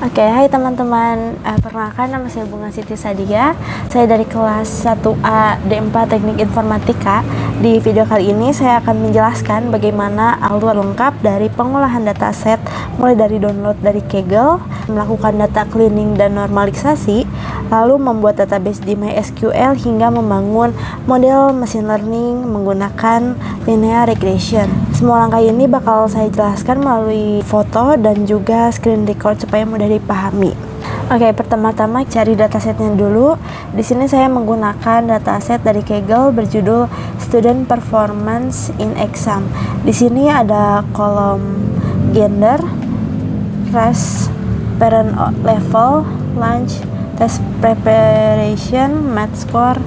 Oke, hai teman-teman. Perkenalkan, nama saya Bunga Siti Sadia. Saya dari kelas 1A D4 Teknik Informatika. Di video kali ini saya akan menjelaskan bagaimana alur lengkap dari pengolahan dataset, mulai dari download dari Kaggle, melakukan data cleaning dan normalisasi, lalu membuat database di MySQL hingga membangun model machine learning menggunakan linear regression. Semua langkah ini bakal saya jelaskan melalui foto dan juga screen record supaya mudah dipahami. Oke, pertama-tama cari datasetnya dulu. Di sini saya menggunakan dataset dari Kaggle berjudul Student Performance in Exam. Di sini ada kolom gender, race, parent level, lunch, test preparation, math score,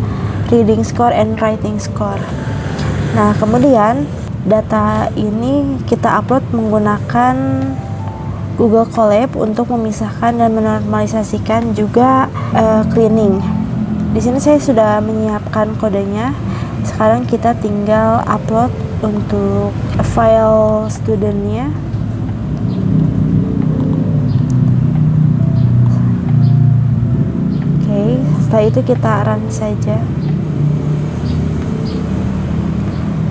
reading score, and writing score. Nah, kemudian data ini kita upload menggunakan Google Colab untuk memisahkan dan menormalisasikan juga cleaning. Di sini saya sudah menyiapkan kodenya. Sekarang kita tinggal upload untuk file studentnya. Oke, setelah itu kita run saja.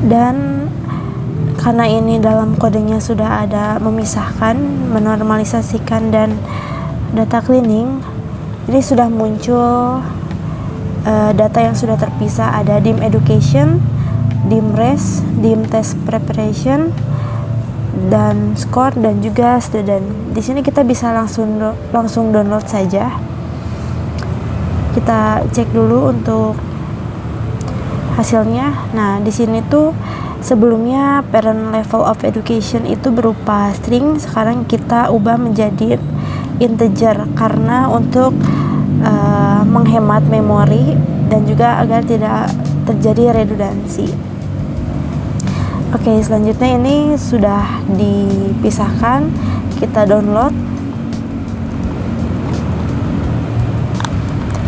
Dan karena ini dalam kodenya sudah ada memisahkan, menormalisasikan, dan data cleaning, ini sudah muncul data yang sudah terpisah. Ada dim education, dim race, dim test preparation, dan score, dan juga student. Di sini kita bisa langsung download saja. Kita cek dulu untuk hasilnya. Nah, di sini tuh sebelumnya parent level of education itu berupa string, sekarang kita ubah menjadi integer karena untuk menghemat memori dan juga agar tidak terjadi redundansi. Oke, selanjutnya ini sudah dipisahkan, kita download.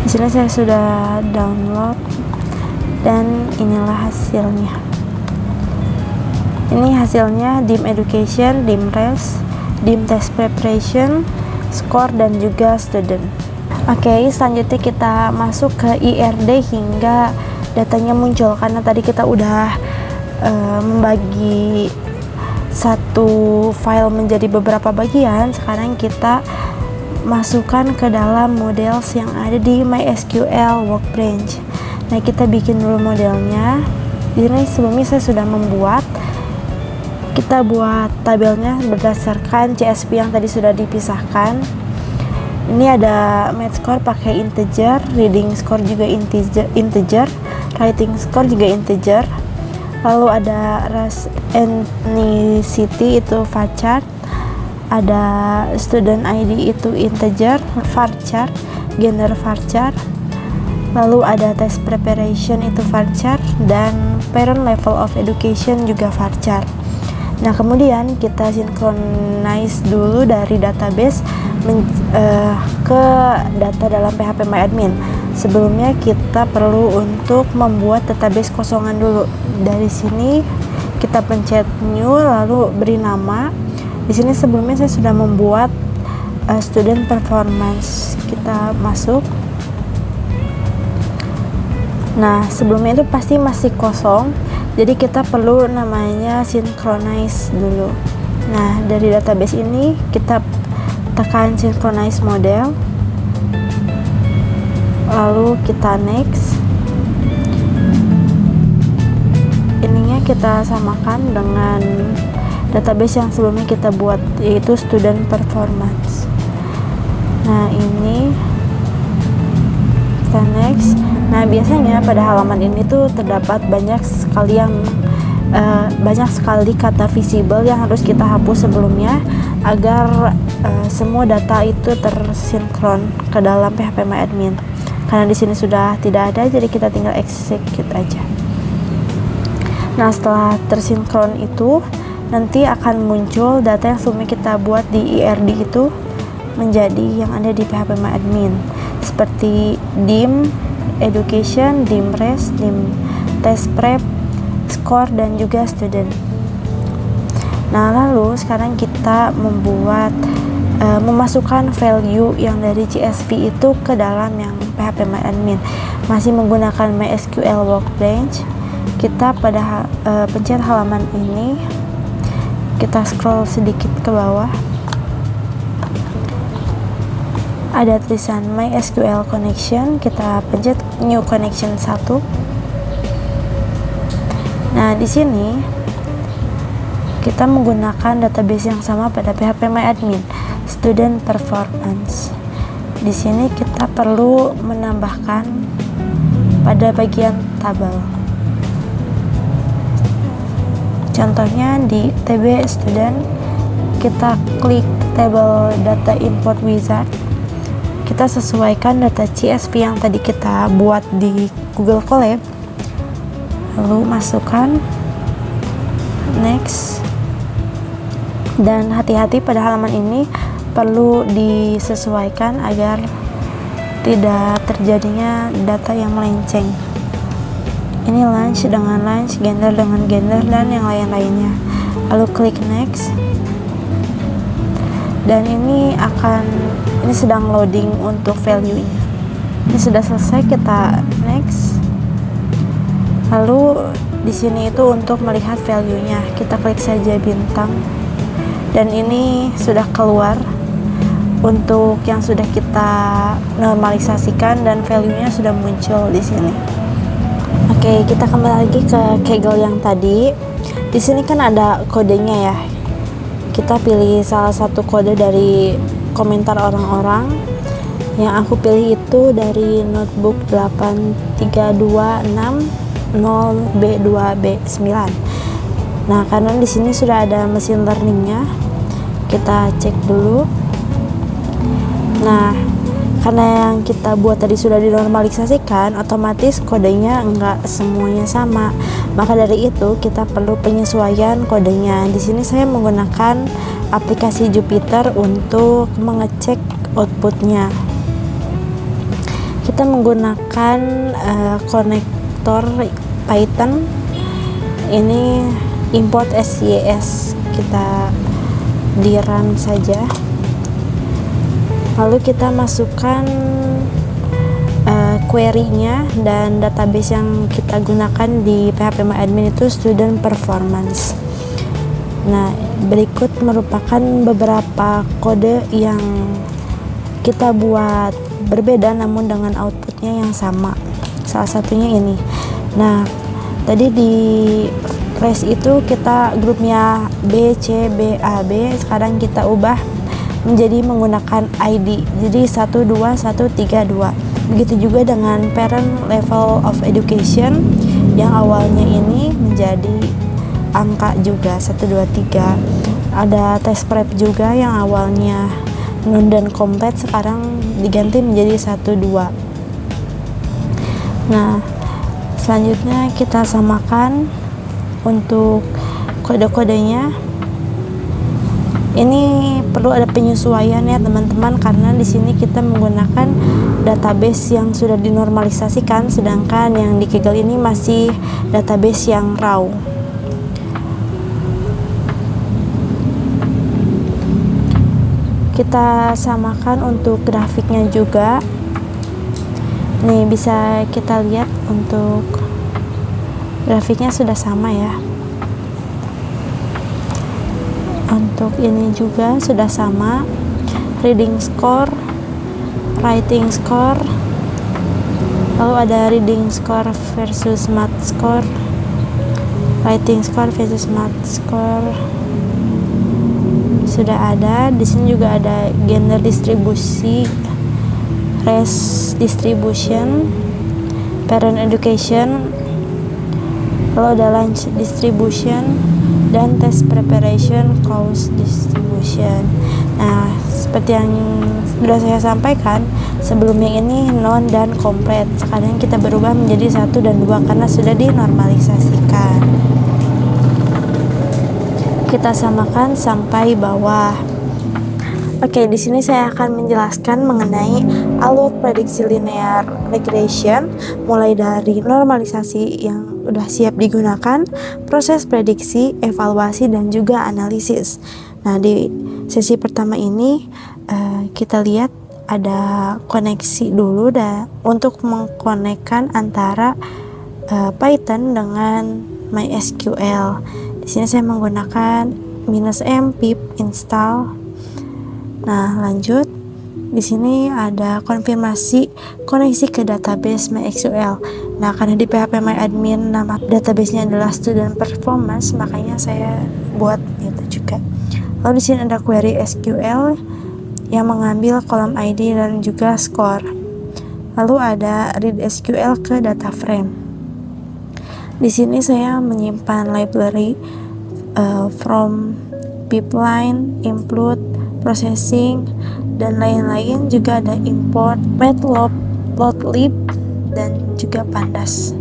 Di sini saya sudah download dan inilah hasilnya. Ini hasilnya dim education, dim race, dim test preparation, score, dan juga student. Oke, selanjutnya kita masuk ke IRD hingga datanya muncul. Karena tadi kita udah membagi satu file menjadi beberapa bagian, sekarang kita masukkan ke dalam models yang ada di MySQL Workbench. Nah, kita bikin dulu modelnya. Ini sebelumnya saya sudah membuat. Kita buat tabelnya berdasarkan CSV yang tadi sudah dipisahkan. Ini ada math score pakai integer, reading score juga integer, writing score juga integer. Lalu ada race ethnicity itu varchar, ada student ID itu integer, varchar, gender varchar. Lalu ada test preparation itu varchar, dan parent level of education juga varchar. Nah, kemudian kita synchronize dulu dari database ke data dalam PHPMyAdmin. Sebelumnya kita perlu untuk membuat database kosongan dulu. Dari sini kita pencet new, lalu beri nama. Di sini sebelumnya saya sudah membuat student performance. Kita masuk. Nah, sebelumnya itu pasti masih kosong, jadi kita perlu namanya synchronize dulu. Nah, dari database ini kita tekan synchronize model, lalu kita next. Ininya kita samakan dengan database yang sebelumnya kita buat, yaitu student performance. Nah, ini kita next. Nah, biasanya pada halaman ini tuh terdapat banyak sekali kata visible yang harus kita hapus sebelumnya agar semua data itu tersinkron ke dalam PHPMyAdmin. Karena di sini sudah tidak ada, jadi kita tinggal execute aja. Nah, setelah tersinkron itu nanti akan muncul data yang sebelumnya kita buat di IRD itu menjadi yang ada di PHPMyAdmin, seperti dim education, dim race, dim test prep, score, dan juga student. Nah, lalu sekarang kita membuat memasukkan value yang dari CSV itu ke dalam yang phpMyAdmin. Masih menggunakan MySQL Workbench. Kita pada pencet halaman ini, kita scroll sedikit ke bawah, ada tulisan MySQL connection. Kita pencet new connection 1. Nah, di sini kita menggunakan database yang sama pada phpMyAdmin, student performance. Di sini kita perlu menambahkan pada bagian tabel. Contohnya di TB student, kita klik table data import wizard. Kita sesuaikan data CSV yang tadi kita buat di Google Colab, lalu masukkan next. Dan hati-hati pada halaman ini perlu disesuaikan agar tidak terjadinya data yang melenceng. Ini lunch dengan lunch, gender dengan gender, dan yang lain-lainnya. Lalu klik next. Dan ini sedang loading untuk value-nya. Ini sudah selesai, kita next. Lalu di sini itu untuk melihat value-nya, kita klik saja bintang. Dan ini sudah keluar untuk yang sudah kita normalisasikan dan value-nya sudah muncul di sini. Oke, kita kembali lagi ke Kaggle yang tadi. Di sini kan ada kodenya ya. Kita pilih salah satu kode dari komentar orang-orang. Yang aku pilih itu dari notebook 83260B2B9. Nah, karena di sini sudah ada mesin learning-nya, kita cek dulu. Nah, karena yang kita buat tadi sudah dinormalisasikan, otomatis kodenya enggak semuanya sama. Maka dari itu kita perlu penyesuaian kodenya. Di sini saya menggunakan aplikasi Jupyter untuk mengecek outputnya. Kita menggunakan konektor Python. Ini import SYS, kita di run saja. Lalu kita masukkan query-nya, dan database yang kita gunakan di phpMyAdmin itu student performance. Nah, berikut merupakan beberapa kode yang kita buat berbeda namun dengan outputnya yang sama. Salah satunya ini. Nah, tadi di race itu kita grupnya B, C, B, A, B. Sekarang kita ubah menjadi menggunakan ID. Jadi 12132. Begitu juga dengan parent level of education yang awalnya ini menjadi angka juga 123. Ada test prep juga yang awalnya non dan komplit sekarang diganti menjadi 12. Nah, selanjutnya kita samakan untuk kode-kodenya. Ini perlu ada penyesuaian ya teman-teman, karena di sini kita menggunakan database yang sudah dinormalisasikan, sedangkan yang di Kaggle ini masih database yang raw. Kita samakan untuk grafiknya juga. Nih, bisa kita lihat untuk grafiknya sudah sama ya. Untuk ini juga sudah sama. Reading score, writing score, lalu ada reading score versus math score, writing score versus math score. Sudah ada. Di sini juga ada gender distribusi, race distribution, parent education, lalu ada lunch distribution, dan test preparation course distribution. Nah, seperti yang sudah saya sampaikan sebelumnya, ini non dan komplit. Sekarang kita berubah menjadi 1 dan 2 karena sudah dinormalisasikan. Kita samakan sampai bawah. Oke, di sini saya akan menjelaskan mengenai alur prediksi linear regression, mulai dari normalisasi yang udah siap digunakan, proses prediksi, evaluasi, dan juga analisis. Nah, di sesi pertama ini kita lihat ada koneksi dulu untuk mengkonekkan antara Python dengan MySQL. Di sini saya menggunakan -m pip install. Nah, lanjut. Di sini ada konfirmasi koneksi ke database MySQL. Nah, karena di phpMyAdmin nama database-nya adalah student performance, makanya saya buat itu juga. Lalu di sini ada query SQL yang mengambil kolom ID dan juga score. Lalu ada read SQL ke data frame. Di sini saya menyimpan library from pipeline, include, processing, dan lain-lain. Juga ada import, matplotlib, dan juga pandas.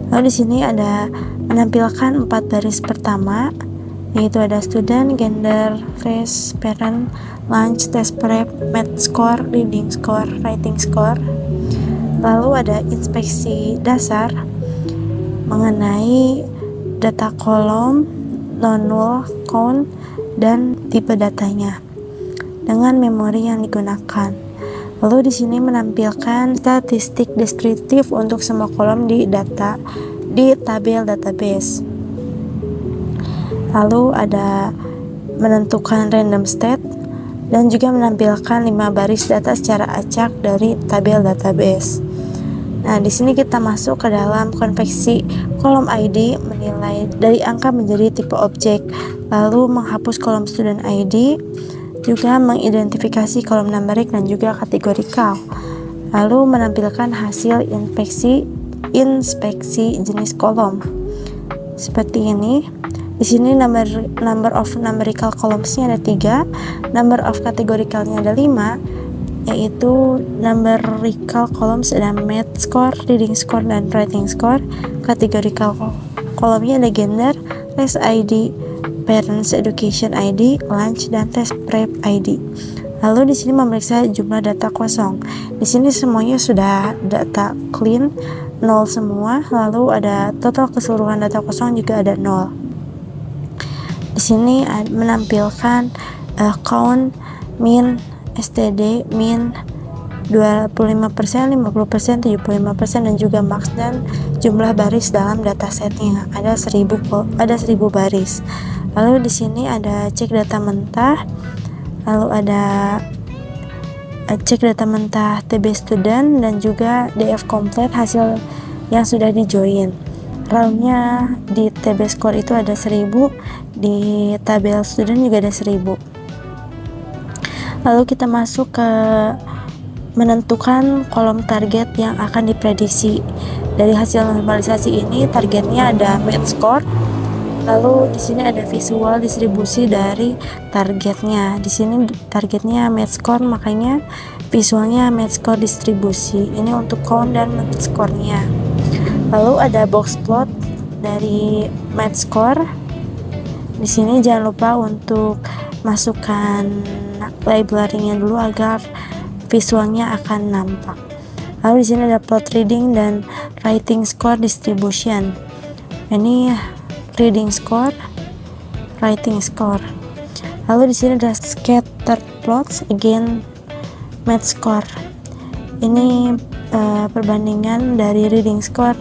Lalu di sini ada menampilkan 4 baris pertama, yaitu ada student, gender, race, parent, lunch, test prep, math score, reading score, writing score. Lalu ada inspeksi dasar mengenai data kolom, non-null, count, dan tipe datanya dengan memori yang digunakan. Lalu di sini menampilkan statistik deskriptif untuk semua kolom di tabel database. Lalu ada menentukan random state dan juga menampilkan 5 baris data secara acak dari tabel database. Nah, di sini kita masuk ke dalam konveksi kolom ID, menilai dari angka menjadi tipe objek, lalu menghapus kolom student ID, juga mengidentifikasi kolom numerik dan juga kategorikal, lalu menampilkan hasil inspeksi jenis kolom seperti ini. Di sini number of numerical columns-nya ada 3, number of categoricalnya ada 5, yaitu numerical columns ada math score, reading score, dan writing score. Categorical kolomnya ada gender, race ID, parents education ID, lunch, dan test prep ID. Lalu di sini memeriksa jumlah data kosong. Di sini semuanya sudah data clean, 0 semua. Lalu ada total keseluruhan data kosong juga ada 0. Di sini menampilkan count, min, std, min 25%, 50%, 75%, dan juga max, dan jumlah baris dalam datasetnya ada 1000 baris. Lalu di sini ada cek data mentah, lalu ada cek data mentah TB student, dan juga DF complete hasil yang sudah di join. Roundnya di TB score itu ada 1000, di tabel student juga ada 1000. Lalu kita masuk ke menentukan kolom target yang akan diprediksi. Dari hasil normalisasi ini targetnya ada math score. Lalu di sini ada visual distribusi dari targetnya. Di sini targetnya math score, makanya visualnya math score distribusi. Ini untuk count dan math score-nya. Lalu ada box plot dari math score. Di sini jangan lupa untuk masukkan library-nya dulu agar visualnya akan nampak. Lalu di sini ada plot reading dan writing score distribution. Ini reading score, writing score. Lalu di sini ada scatter plots, again math score. Ini perbandingan dari reading score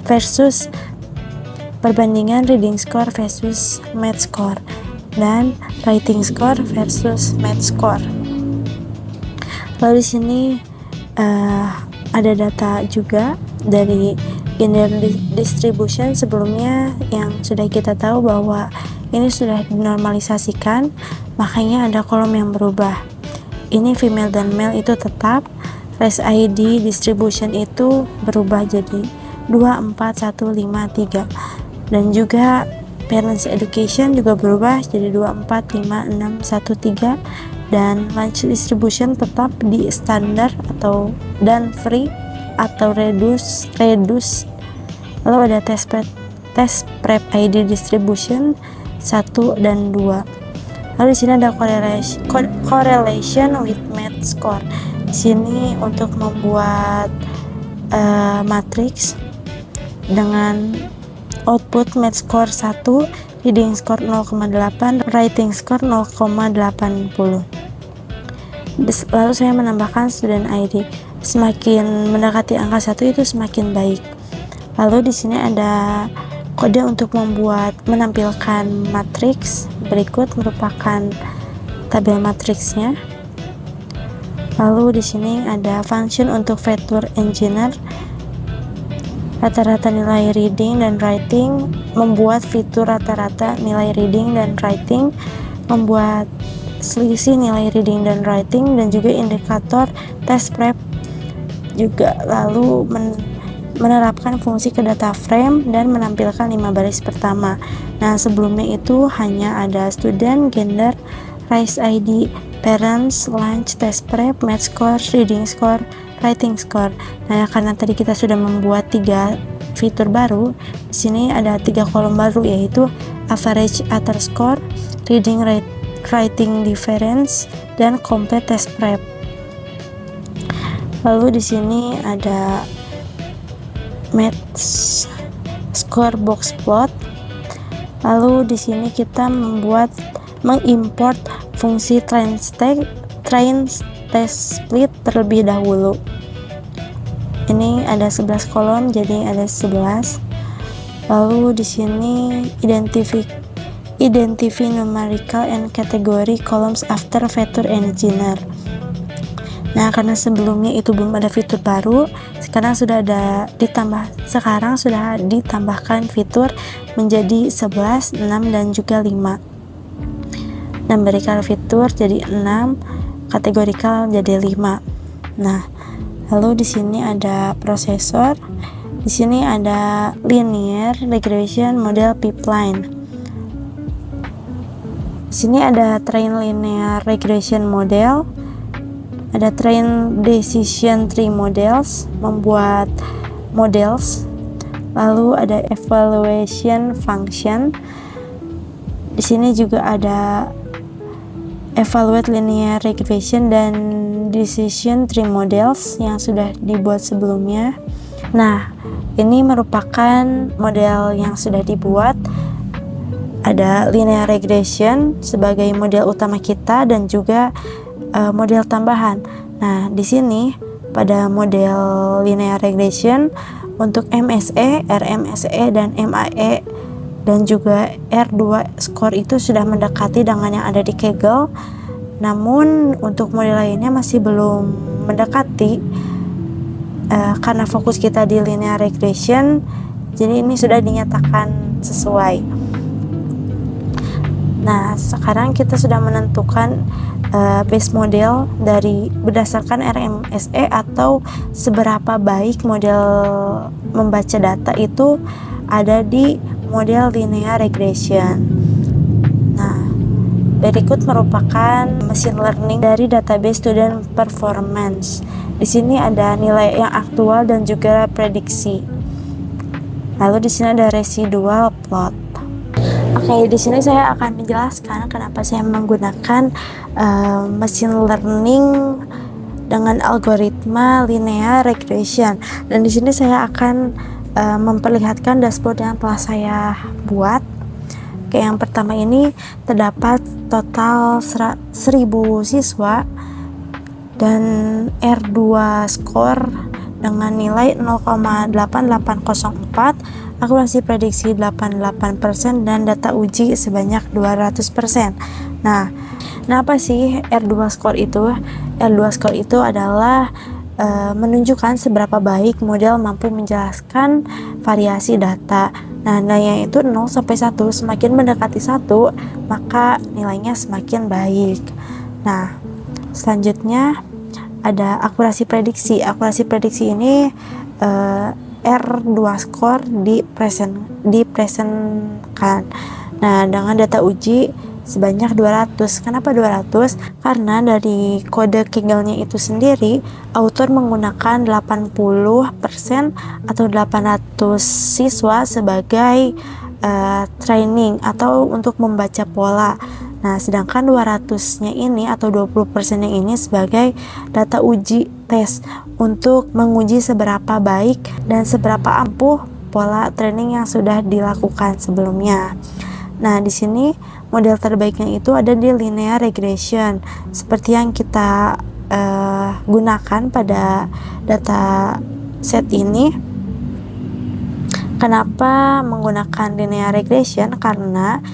versus perbandingan reading score versus math score, dan writing score versus math score. Lalu di sini ada data juga dari gender distribution. Sebelumnya yang sudah kita tahu bahwa ini sudah dinormalisasikan, makanya ada kolom yang berubah. Ini female dan male itu tetap, race ID distribution itu berubah jadi 2, 4, 1, 5, 3, dan juga parents education juga berubah jadi 2, 4, 5, 6, 1, 3, dan lunch distribution tetap di standar dan free atau reduce. Lalu ada test prep ID distribution 1 dan 2. Lalu di sini ada correlation with math score. Di sini untuk membuat matriks dengan output math score 1 reading score 0,8, writing score 0,80. Lalu saya menambahkan student ID. Semakin mendekati angka 1 itu semakin baik. Lalu di sini ada kode untuk menampilkan matriks. Berikut merupakan tabel matriksnya. Lalu di sini ada function untuk feature engineer. Rata-rata nilai reading dan writing, membuat fitur rata-rata nilai reading dan writing, membuat selisih nilai reading dan writing, dan juga indikator test prep juga. Lalu menerapkan fungsi ke data frame dan menampilkan 5 baris pertama. Nah, sebelumnya itu hanya ada student, gender, race ID, parents, lunch, test prep, math score, reading score, writing score. Nah, karena tadi kita sudah membuat 3 fitur baru, di sini ada 3 kolom baru, yaitu average other score, reading rate, writing difference, dan complete test prep. Lalu di sini ada math score box plot. Lalu di sini kita mengimport fungsi train test split terlebih dahulu. Ini ada 11 kolom, jadi ada 11. Lalu di sini identify numerical and category columns after feature engineer. Nah, karena sebelumnya itu belum ada fitur baru, sekarang sudah ditambahkan fitur menjadi 11, 6, dan juga 5. Numerical fitur jadi 6, kategorikal jadi 5. Nah, lalu di sini ada prosesor. Di sini ada linear regression model pipeline. Di sini ada train linear regression model. Ada train decision tree models, membuat models. Lalu ada evaluation function. Di sini juga ada evaluate linear regression dan decision tree models yang sudah dibuat sebelumnya. Nah, ini merupakan model yang sudah dibuat. Ada linear regression sebagai model utama kita dan juga model tambahan. Nah, di sini pada model linear regression untuk MSE, RMSE, dan MAE dan juga R2 score itu sudah mendekati dengan yang ada di Kaggle. Namun untuk model lainnya masih belum mendekati karena fokus kita di linear regression. Jadi ini sudah dinyatakan sesuai. Nah, sekarang kita sudah menentukan base model berdasarkan RMSE atau seberapa baik model membaca data itu ada di model linear regression. Nah, berikut merupakan machine learning dari database student performance. Di sini ada nilai yang aktual dan juga prediksi. Lalu di sini ada residual plot. Oke, di sini saya akan menjelaskan kenapa saya menggunakan machine learning dengan algoritma linear regression. Dan di sini saya akan memperlihatkan dashboard yang telah saya buat. Oke, yang pertama ini terdapat total 1000 siswa dan R2 score dengan nilai 0,8804, akurasi prediksi 88%, dan data uji sebanyak 200%. Nah, apa sih R2 score itu? R2 score itu adalah menunjukkan seberapa baik model mampu menjelaskan variasi data. Nah, nilainya itu 0 sampai 1, semakin mendekati 1, maka nilainya semakin baik. Nah, selanjutnya ada akurasi prediksi. Akurasi prediksi ini R2 score dipresentkan. Nah, dengan data uji sebanyak 200. Kenapa 200? Karena dari kode Kaggle-nya itu sendiri, author menggunakan 80% atau 800 siswa sebagai training atau untuk membaca pola. Nah, sedangkan 200-nya ini atau 20%-nya ini sebagai data uji tes untuk menguji seberapa baik dan seberapa ampuh pola training yang sudah dilakukan sebelumnya. Nah, di sini model terbaiknya itu ada di linear regression, seperti yang kita gunakan pada data set ini. Kenapa menggunakan linear regression? Karena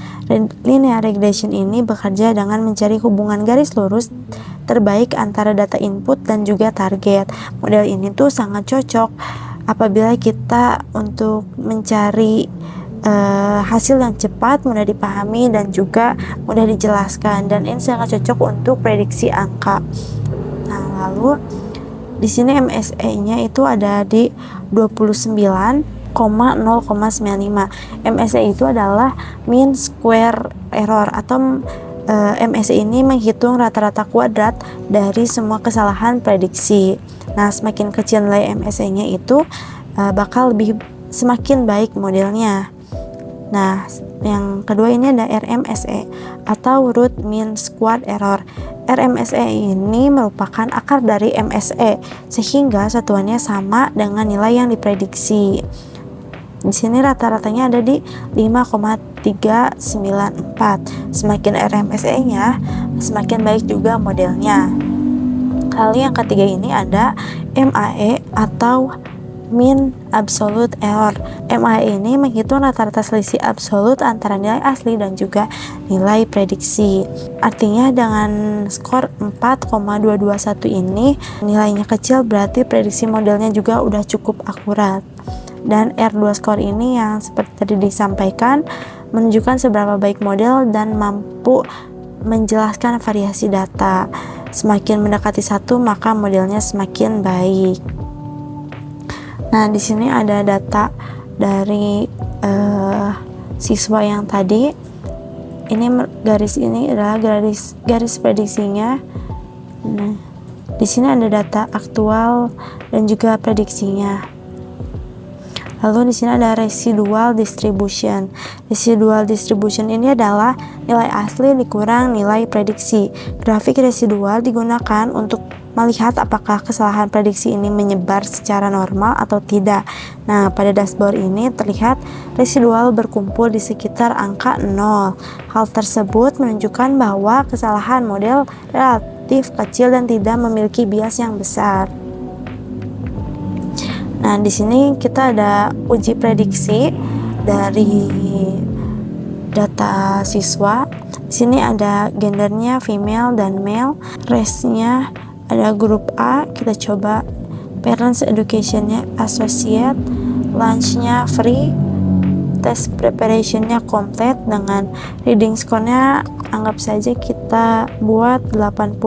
linear regression ini bekerja dengan mencari hubungan garis lurus terbaik antara data input dan juga target. Model ini tuh sangat cocok apabila kita untuk mencari hasil yang cepat, mudah dipahami dan juga mudah dijelaskan, dan ini sangat cocok untuk prediksi angka. Nah, lalu di sini MSE-nya itu ada di 29,0,95. MSE itu adalah mean square error, atau MSE ini menghitung rata-rata kuadrat dari semua kesalahan prediksi. Nah, semakin kecil nilai MSE-nya itu bakal semakin baik modelnya. Nah, yang kedua ini ada RMSE atau root mean squared error. RMSE ini merupakan akar dari MSE sehingga satuannya sama dengan nilai yang diprediksi. Di sini rata-ratanya ada di 5,394. Semakin RMSE-nya, semakin baik juga modelnya. Lalu yang ketiga ini ada MAE atau mean absolute error. MAE ini menghitung rata-rata selisih absolut antara nilai asli dan juga nilai prediksi. Artinya dengan skor 4,221 ini nilainya kecil, berarti prediksi modelnya juga udah cukup akurat. Dan R2 skor ini yang seperti tadi disampaikan menunjukkan seberapa baik model dan mampu menjelaskan variasi data. Semakin mendekati 1, maka modelnya semakin baik. Nah, di sini ada data dari siswa yang tadi. Ini garis ini adalah garis prediksinya. Nah, di sini ada data aktual dan juga prediksinya. Lalu di sini ada residual distribution. Residual distribution ini adalah nilai asli dikurang nilai prediksi. Grafik residual digunakan untuk melihat apakah kesalahan prediksi ini menyebar secara normal atau tidak. Nah, pada dashboard ini terlihat residual berkumpul di sekitar angka 0. Hal tersebut menunjukkan bahwa kesalahan model relatif kecil dan tidak memiliki bias yang besar. Nah, di sini kita ada uji prediksi dari data siswa. Di sini ada gendernya female dan male, race-nya ada grup A. Kita coba parents education-nya associate, lunch-nya free, test preparation-nya complete. Dengan reading score-nya anggap saja kita buat 89,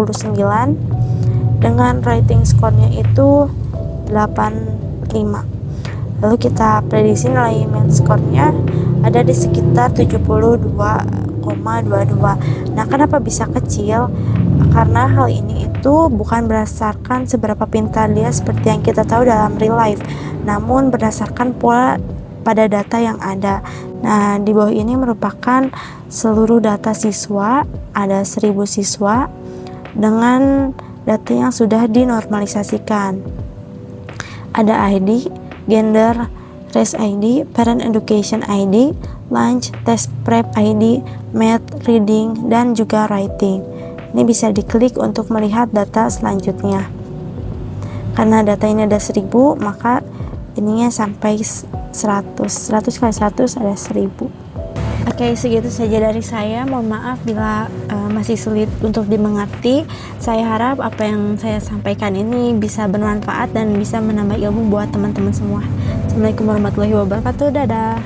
dengan writing score-nya itu 85. Lalu kita prediksi nilai math score-nya ada di sekitar 72,22. Nah, kenapa bisa kecil? Karena hal ini itu bukan berdasarkan seberapa pintar dia seperti yang kita tahu dalam real life, namun berdasarkan pola pada data yang ada. Nah, di bawah ini merupakan seluruh data siswa, ada 1000 siswa dengan data yang sudah dinormalisasikan. Ada ID, gender, race ID, parent education ID, lunch, test prep ID, math, reading, dan juga writing. Ini bisa diklik untuk melihat data selanjutnya. Karena data ini ada 1000, maka ininya sampai 100. 100 kali 100 ada 1000. Oke, segitu saja dari saya. Mohon maaf bila masih sulit untuk dimengerti. Saya harap apa yang saya sampaikan ini bisa bermanfaat dan bisa menambah ilmu buat teman-teman semua. Assalamualaikum warahmatullahi wabarakatuh. Dadah.